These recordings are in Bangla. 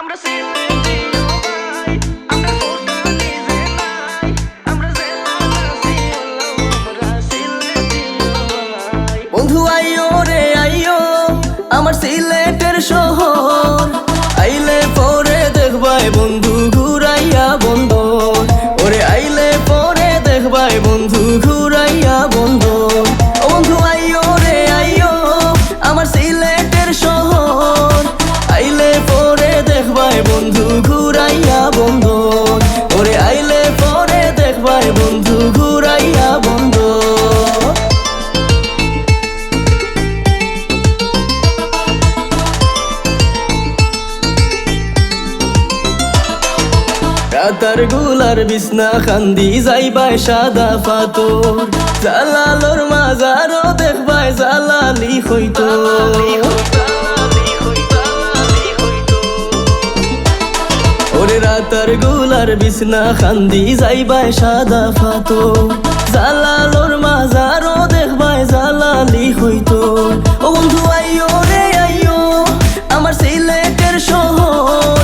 আমরা সিলেটি ভাই, আমরা কোটা নিজে নাই, আমরা জেলাবাসী হলাম, আমরা সিলেটি ভাই। বন্ধু আইও রে আইও আমার সিলেটের শহর, আইলে পরে দেখবাই বন্ধু ঘুরাইয়া বন্দর, ওরে আইলে পরে দেখবাই বন্ধু ঘুরাইয়া বন্দর। ও বন্ধু আইও রে আইও আমার সিলেটের শহর, আইলে পরে দেখবাই বন্ধু ঘুরাইয়া বন্দর, ওরে আইলে পরে দেখবাই বন্ধু ঘুরাইয়া বন্দর। রাতার গুলার বিছনা খান্দি যাইবাই সাদা পাথর, জালালোর মাজারও দেখবাই জালালি হইতো। ওরে রাতার গুলার বিছনা খান্দি যাইবাই সাদা পাথর, জালালোর মাজারও দেখবাই জালালি হইতো। ও বন্ধু আইও রে আইও আমার সিলেটের শহর,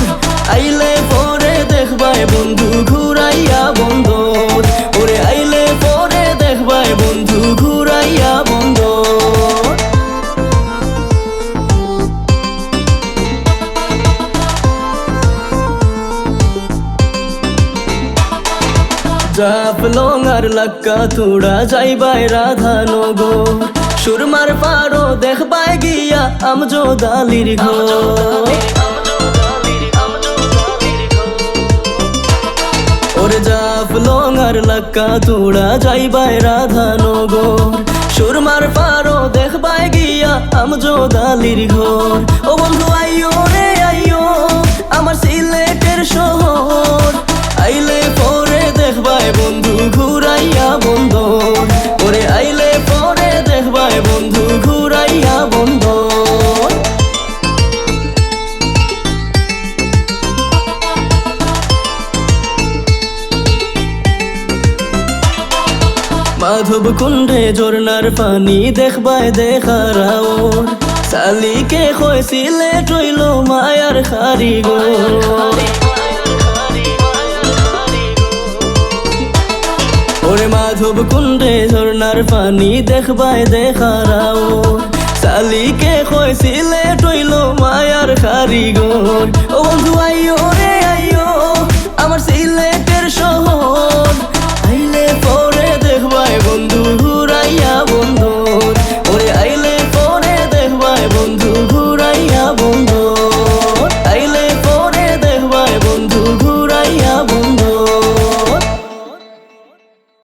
আইলে পরে দেখবাই বন্ধু ঘুরাইয়া বন্দর, ওরে আইলে পরে দেখবাই বন্ধু ঘুরাইয়া বন্দর। জাফলং আর লাক্কা তোড়া যাইবাই রাধানগর, সুরমার পারো দেখবাই গিয়া আমজোদালির ঘর। ওরে জাফলং আর লাক্কা তোড়া যাইবাই রাধানগর, সুরমার পারো দেখবাই গিয়া আমজোদালির ঘর। ও বন্ধু আইও রে আইও আমার সিলেটের শহর, আইলে পরে দেখবাই বন্ধু ঘুরাইয়া বন্দর, ওরে আইলে পরে দেখবাই বন্ধু ঘুরাইয়া বন্দর। মাধব কুণ্ডে ঝর্নার পানি দেখবাই দেখার আওর, সালিকে কয় সিলেট হইল মায়ার কারিগর। ওরে মাধব কুণ্ডে ঝর্নার পানি দেখবাই দেখার আওর, সালিকে কয় সিলেট হইল মায়ার কারিগর। ও বন্ধু আইও